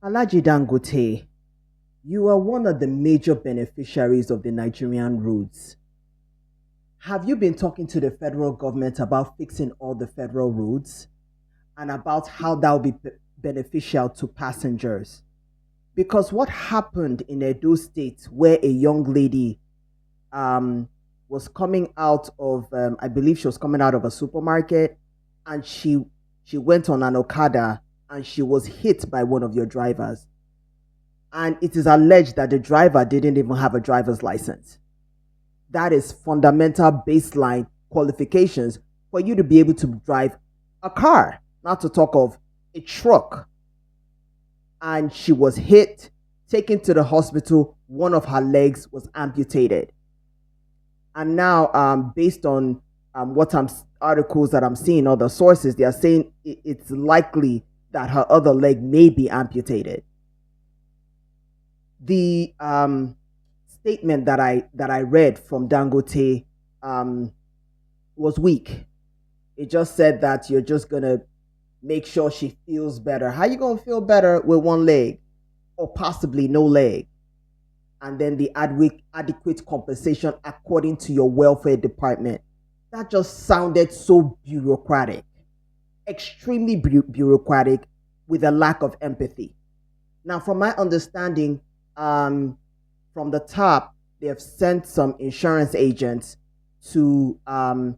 Alhaji Dangote, you are one of the major beneficiaries of the Nigerian roads. Have you been talking to the federal government about fixing all the federal roads and about how that will be beneficial to passengers? Because what happened in Edo State, where a young lady um, was coming out of, I believe she was coming out of a supermarket, and she went on an Okada and she was hit by one of your drivers. And it is alleged that the driver didn't even have a driver's license. That is fundamental baseline qualifications for you to be able to drive a car, not to talk of a truck. And she was hit, taken to the hospital. One of her legs was amputated. And now, based on articles that I'm seeing, other sources, they are saying it's likely that her other leg may be amputated. The statement that I read from Dangote was weak. It just said that you're just gonna make sure she feels better. How you gonna feel better with one leg, or possibly no leg? And then the adequate compensation according to your welfare department. That just sounded so bureaucratic, extremely bureaucratic, with a lack of empathy. Now, from my understanding, from the top, they have sent some insurance agents to the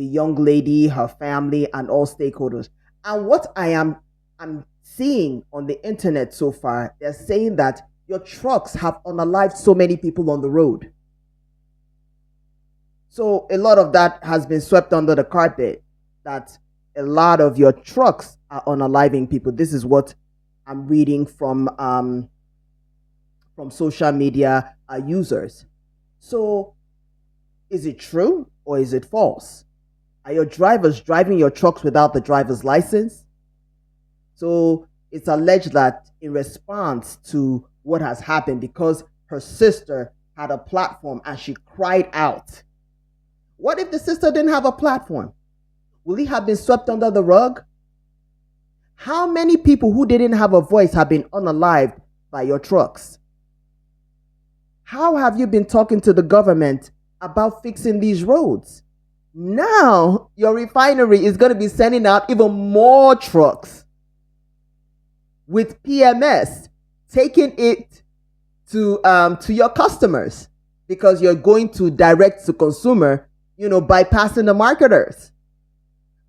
young lady, her family, and all stakeholders. And what I'm seeing on the internet so far, they're saying that your trucks have unalived so many people on the road. So a lot of that has been swept under the carpet, that a lot of your trucks are unaliving people. This is what I'm reading from social media users. So is it true or is it false? Are your drivers driving your trucks without the driver's license? So it's alleged that in response to what has happened, because her sister had a platform and she cried out. What if the sister didn't have a platform? Will it have been swept under the rug? How many people who didn't have a voice have been unalived by your trucks? How have you been talking to the government about fixing these roads? Now, your refinery is going to be sending out even more trucks with PMS, taking it to your customers, because you're going to direct to consumer, bypassing the marketers.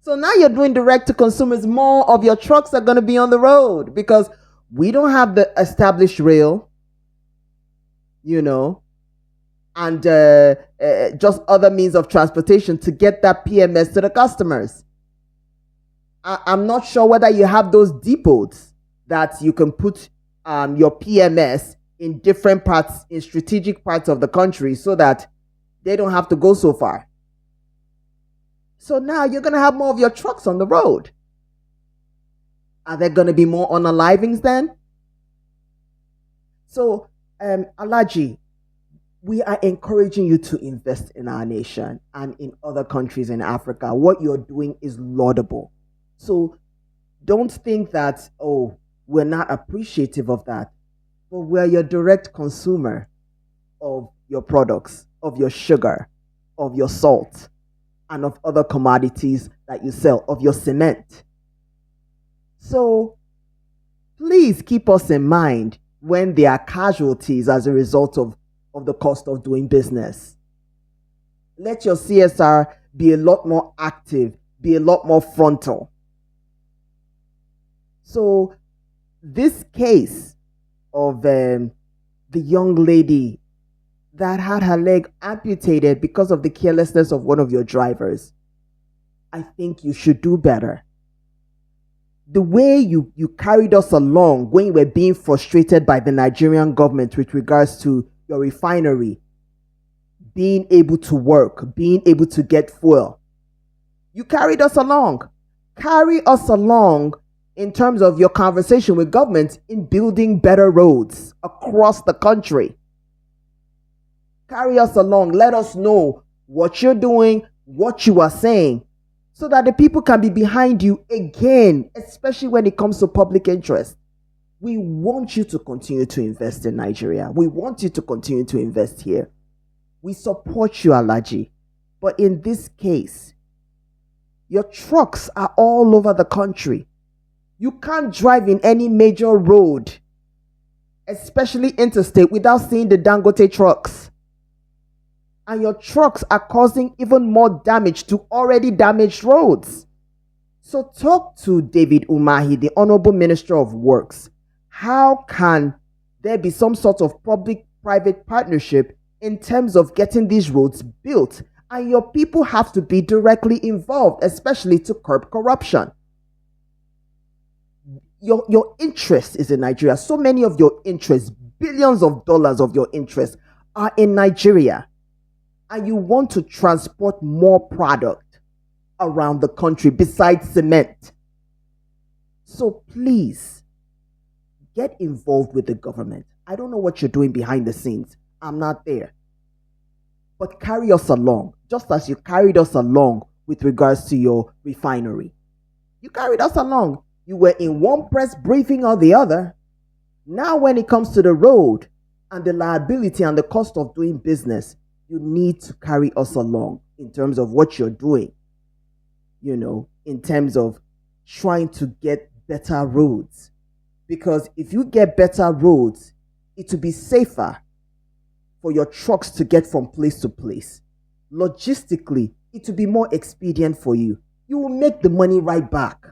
So now you're doing direct to consumers. More of your trucks are going to be on the road because we don't have the established rail, and just other means of transportation to get that PMS to the customers. I'm not sure whether you have those depots that you can put your PMS in different parts, in strategic parts of the country, so that they don't have to go so far. So now you're going to have more of your trucks on the road. Are there going to be more unalivings then? So, Alhaji, we are encouraging you to invest in our nation and in other countries in Africa. What you're doing is laudable. So don't think that, we're not appreciative of that. But we're your direct consumer of your products, of your sugar, of your salt, and of other commodities that you sell, of your cement. So please keep us in mind when there are casualties as a result of the cost of doing business. Let your CSR be a lot more active, be a lot more frontal. So this case of the young lady that had her leg amputated because of the carelessness of one of your drivers, I think you should do better. The way you carried us along when you were being frustrated by the Nigerian government with regards to your refinery being able to work, being able to get fuel, you carried us along. Carry us along in terms of your conversation with government in building better roads across the country. Carry us along. Let us know what you're doing, what you are saying, so that the people can be behind you again, especially when it comes to public interest. We want you to continue to invest in Nigeria. We want you to continue to invest here. We support you, Alhaji. But in this case, your trucks are all over the country. You can't drive in any major road, especially interstate, without seeing the Dangote trucks. And your trucks are causing even more damage to already damaged roads. So talk to David Umahi, the Honorable Minister of Works. How can there be some sort of public-private partnership in terms of getting these roads built? And your people have to be directly involved, especially to curb corruption. Your interest is in Nigeria. So many of your interests, billions of dollars of your interests, are in Nigeria. And you want to transport more product around the country besides cement. So please, get involved with the government. I don't know what you're doing behind the scenes. I'm not there. But carry us along, just as you carried us along with regards to your refinery. You carried us along. You were in one press briefing or the other. Now when it comes to the road and the liability and the cost of doing business, you need to carry us along in terms of what you're doing. In terms of trying to get better roads. Because if you get better roads, it will be safer for your trucks to get from place to place. Logistically, it will be more expedient for you. You will make the money right back.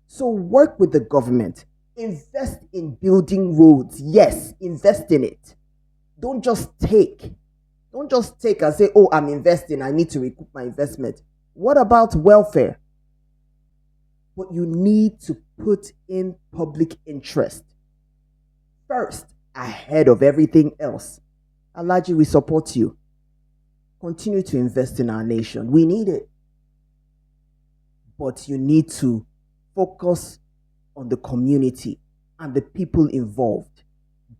So work with the government. Invest in building roads. Yes, invest in it. Don't just take. Don't just take and say, oh, I'm investing. I need to recoup my investment. What about welfare? But you need to put in public interest first, ahead of everything else. Alhaji, we support you. Continue to invest in our nation. We need it. But you need to focus on the community and the people involved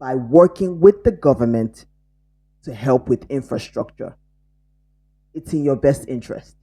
by working with the government to help with infrastructure. It's in your best interest.